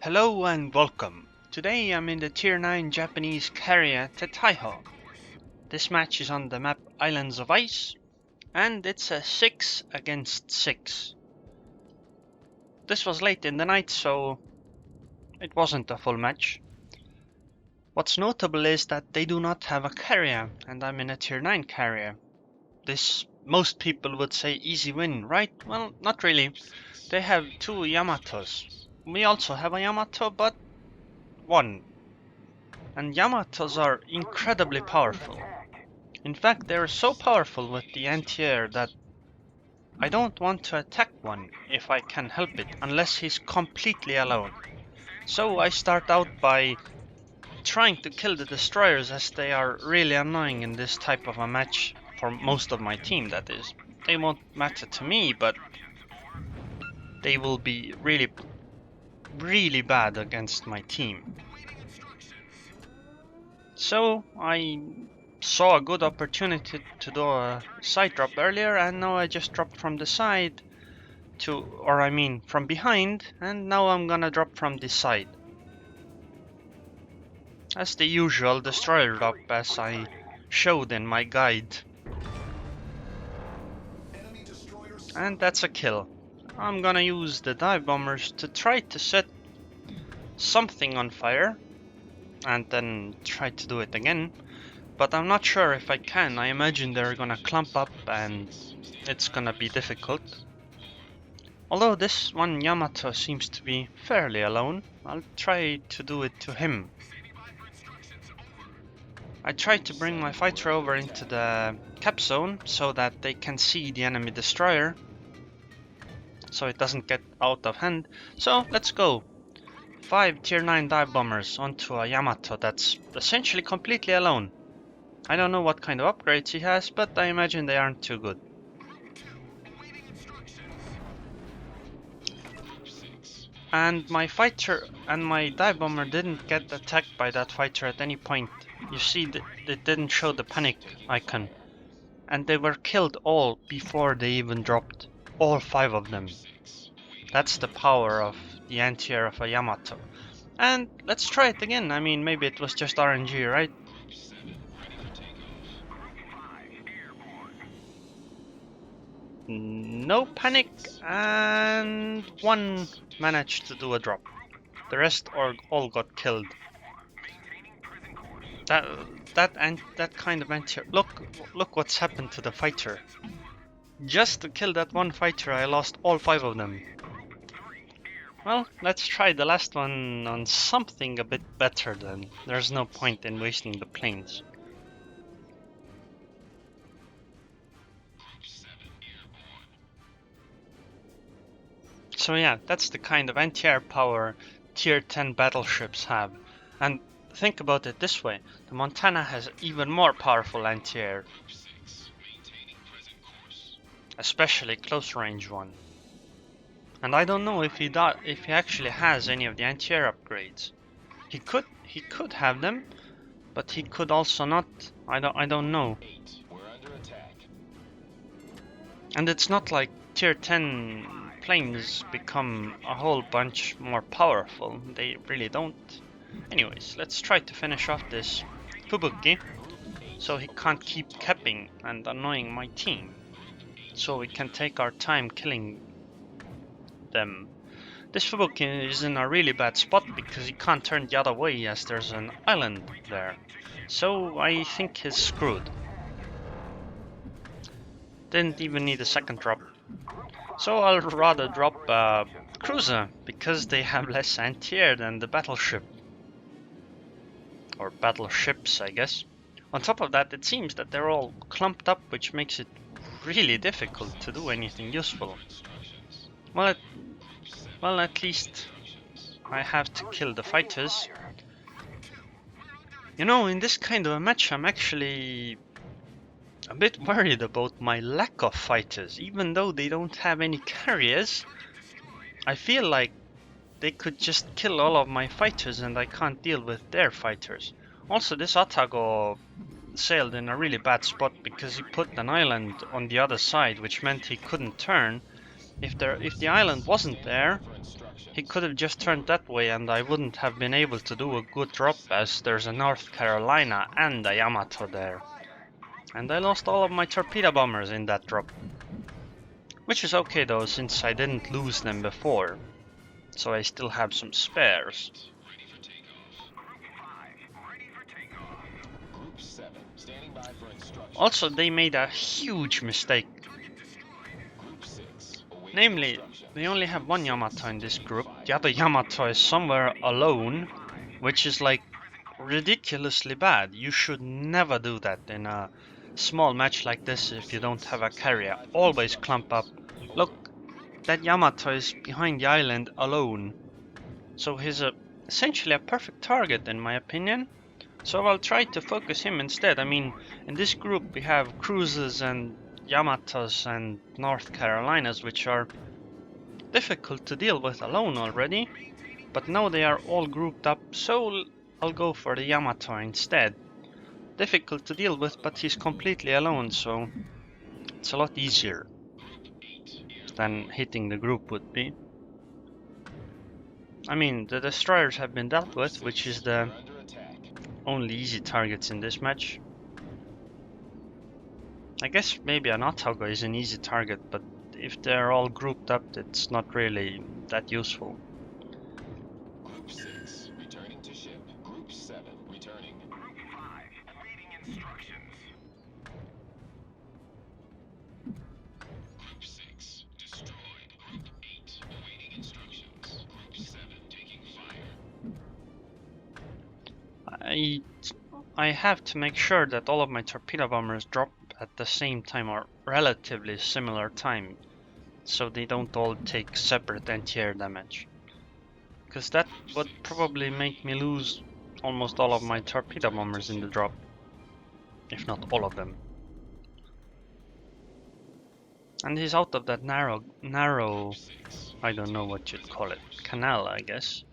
Hello and welcome. Today I'm in the Tier 9 Japanese carrier Taihou. This match is on the map Islands of Ice, and it's a 6 against 6. This was late in the night, so it wasn't a full match. What's notable is that they do not have a carrier, and I'm in a Tier 9 carrier. This, most people would say, easy win, right? Well, not really. They have 2 Yamatos. We also have a Yamato, but 1. And Yamatos are incredibly powerful. In fact, they are so powerful with the anti-air that I don't want to attack one if I can help it, unless he's completely alone. So I start out by trying to kill the destroyers, as they are really annoying in this type of a match, for most of my team that is. They won't matter to me, but they will be really bad against my team. So I saw a good opportunity to do a side drop earlier, and now I just dropped from the side from behind, and now I'm gonna drop from the side. As the usual destroyer drop, as I showed in my guide. And that's a kill. I'm gonna use the dive bombers to try to set something on fire, and then try to do it again. But I'm not sure if I can. I imagine they're gonna clump up and it's gonna be difficult. Although this one Yamato seems to be fairly alone, I'll try to do it to him. I try to bring my fighter over into the cap zone so that they can see the enemy destroyer, so it doesn't get out of hand. So let's go. 5 tier 9 dive bombers onto a Yamato that's essentially completely alone. I don't know what kind of upgrades he has, but I imagine they aren't too good. And my fighter and my dive bomber didn't get attacked by that fighter at any point. You see, it didn't show the panic icon. And they were killed all before they even dropped. All 5 of them. That's the power of the anti-air of a Yamato. And let's try it again. I mean, maybe it was just RNG, right? No panic, and 1 managed to do a drop. The rest all got killed. That kind of anti-air. Look what's happened to the fighter. Just to kill that one fighter, I lost all 5 of them. Well, let's try the last one on something a bit better then. There's no point in wasting the planes. So yeah, that's the kind of anti-air power tier 10 battleships have. And think about it this way, the Montana has even more powerful anti-air. Especially close range one. And I don't know if he actually has any of the anti-air upgrades. He could have them, but he could also not. I don't know. And it's not like tier 10 planes become a whole bunch more powerful. They really don't. Anyways, let's try to finish off this Fubuki so he can't keep capping and annoying my team. So we can take our time killing them. This Fubuki is in a really bad spot because he can't turn the other way as there's an island there. So I think he's screwed. Didn't even need a second drop. So I'll rather drop a cruiser because they have less anti-air than the battleship. Or battleships, I guess. On top of that, it seems that they're all clumped up, which makes it really difficult to do anything useful. Well, at least I have to kill the fighters. You know, in this kind of a match, I'm actually a bit worried about my lack of fighters. Even though they don't have any carriers, I feel like they could just kill all of my fighters and I can't deal with their fighters. Also, this Atago sailed in a really bad spot because he put an island on the other side, which meant he couldn't turn. If the island wasn't there, He could have just turned that way and I wouldn't have been able to do a good drop, as there's a North Carolina and a Yamato there. And I lost all of my torpedo bombers in that drop. Which is okay though, since I didn't lose them before. So I still have some spares. Also, they made a huge mistake. Namely, they only have one Yamato in this group. The other Yamato is somewhere alone, which is like ridiculously bad. You should never do that in a small match like this if you don't have a carrier. Always clump up. Look, that Yamato is behind the island alone. So he's essentially a perfect target in my opinion. So I'll try to focus him instead. I mean, in this group we have cruisers and Yamatos and North Carolinas, which are difficult to deal with alone already. But now they are all grouped up, so I'll go for the Yamato instead. Difficult to deal with, but he's completely alone, so it's a lot easier than hitting the group would be. I mean, the destroyers have been dealt with, which is the only easy targets in this match. I guess maybe an Otago is an easy target, but if they're all grouped up, it's not really that useful. Group 6, returning to ship. Group 7, returning. Group 5, awaiting instructions. Group 6, destroyed. Group 8, awaiting instructions. Group 7, taking fire. I have to make sure that all of my torpedo bombers drop at the same time or relatively similar time, so they don't all take separate anti-air damage. Because that would probably make me lose almost all of my torpedo bombers in the drop, if not all of them. And he's out of that narrow, I don't know what you'd call it, canal, I guess.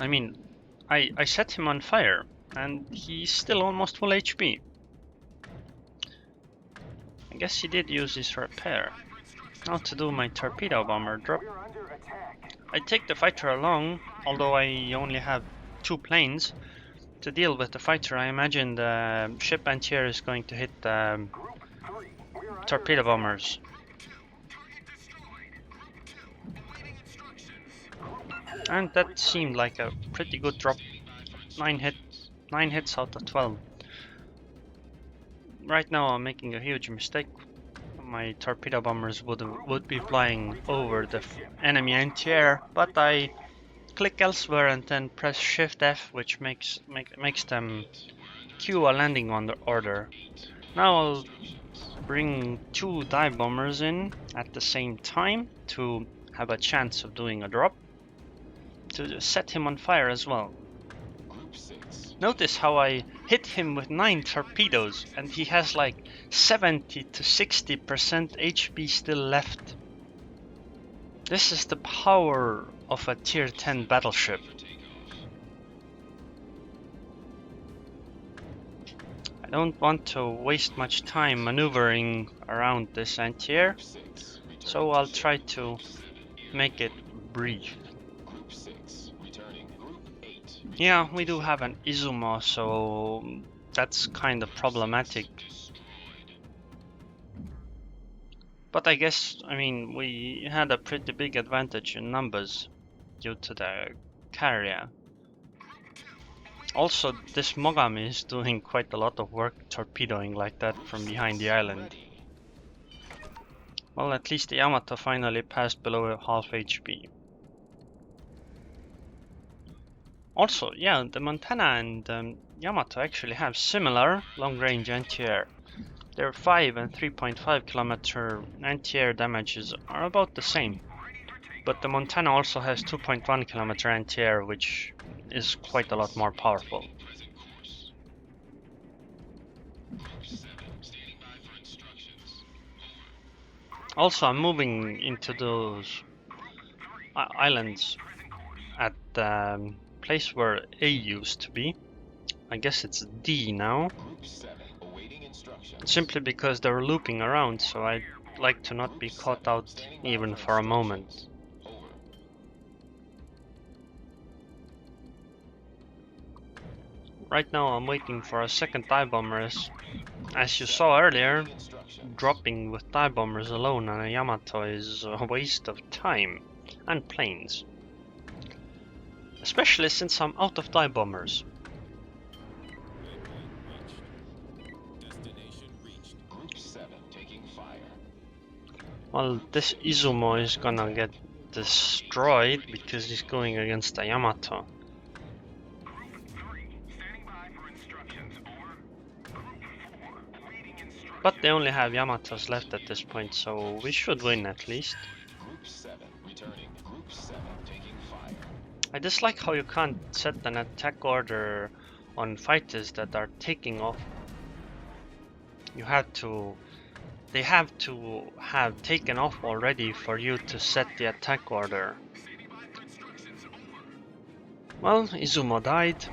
I mean, I set him on fire, and he's still almost full HP. I guess he did use his repair. Now to do my torpedo bomber drop. I take the fighter along, although I only have 2 planes. To deal with the fighter, I imagine the ship anti-air is going to hit the torpedo bombers. And that seemed like a pretty good drop. 9 hits out of 12. Right now I'm making a huge mistake. My torpedo bombers would be flying over the enemy anti-air, but I click elsewhere and then press Shift F, which makes them queue a landing on the order. Now I'll bring 2 dive bombers in at the same time to have a chance of doing a drop, to set him on fire as well. Notice how I hit him with 9 torpedoes and he has like 70 to 60% HP still left. This is the power of a tier 10 battleship. I don't want to waste much time maneuvering around this anti-air, so I'll try to make it brief. Yeah, we do have an Izumo, so that's kind of problematic. But I guess, I mean, we had a pretty big advantage in numbers due to the carrier. Also, this Mogami is doing quite a lot of work torpedoing like that from behind the island. Well, at least the Yamato finally passed below half HP. Also, yeah, the Montana and Yamato actually have similar long-range anti-air. Their 5 and 3.5 kilometer anti-air damages are about the same. But the Montana also has 2.1 kilometer anti-air, which is quite a lot more powerful. Also, I'm moving into those islands at the place where A used to be. I guess it's D now. Simply because they're looping around, so I'd like to not be caught out even for a moment. right now I'm waiting for a second dive bomber. As you saw earlier, dropping with dive bombers alone on a Yamato is a waste of time and planes. Especially since I'm out of dive bombers. Well, this Izumo is gonna get destroyed because he's going against a Yamato. But they only have Yamatos left at this point, so we should win at least. I dislike how you can't set an attack order on fighters that are taking off. You have to... They have to have taken off already for you to set the attack order. Well, Izumo died.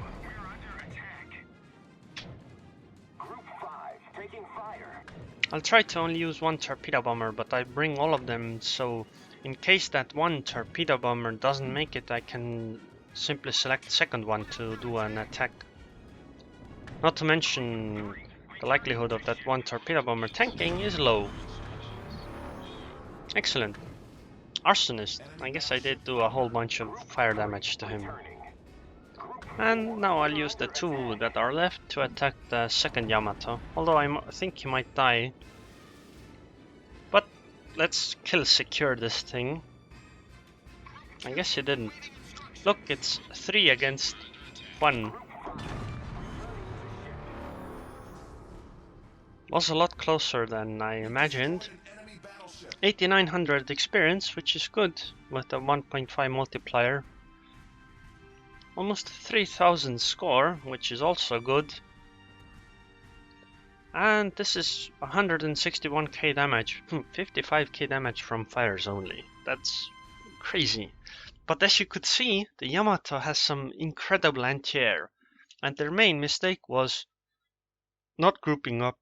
I'll try to only use one torpedo bomber, but I bring all of them, so in case that one torpedo bomber doesn't make it, I can simply select the second one to do an attack. Not to mention, the likelihood of that one torpedo bomber tanking is low. Excellent. Arsonist. I guess I did do a whole bunch of fire damage to him. And now I'll use the two that are left to attack the second Yamato. Although I think he might die. But let's kill secure this thing. I guess he didn't. Look, it's 3 against 1. Was a lot closer than I imagined. 8900 experience, which is good with a 1.5 multiplier. Almost 3000 score, which is also good. And this is 161k damage. 55k damage from fires only. That's crazy. But as you could see, the Yamato has some incredible anti-air. And their main mistake was not grouping up.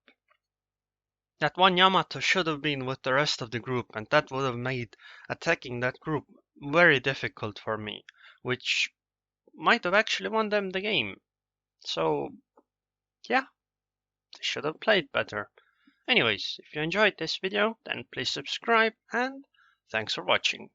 That one Yamato should have been with the rest of the group, and that would have made attacking that group very difficult for me, which might have actually won them the game. So, yeah, they should have played better. Anyways, if you enjoyed this video, then please subscribe, and thanks for watching.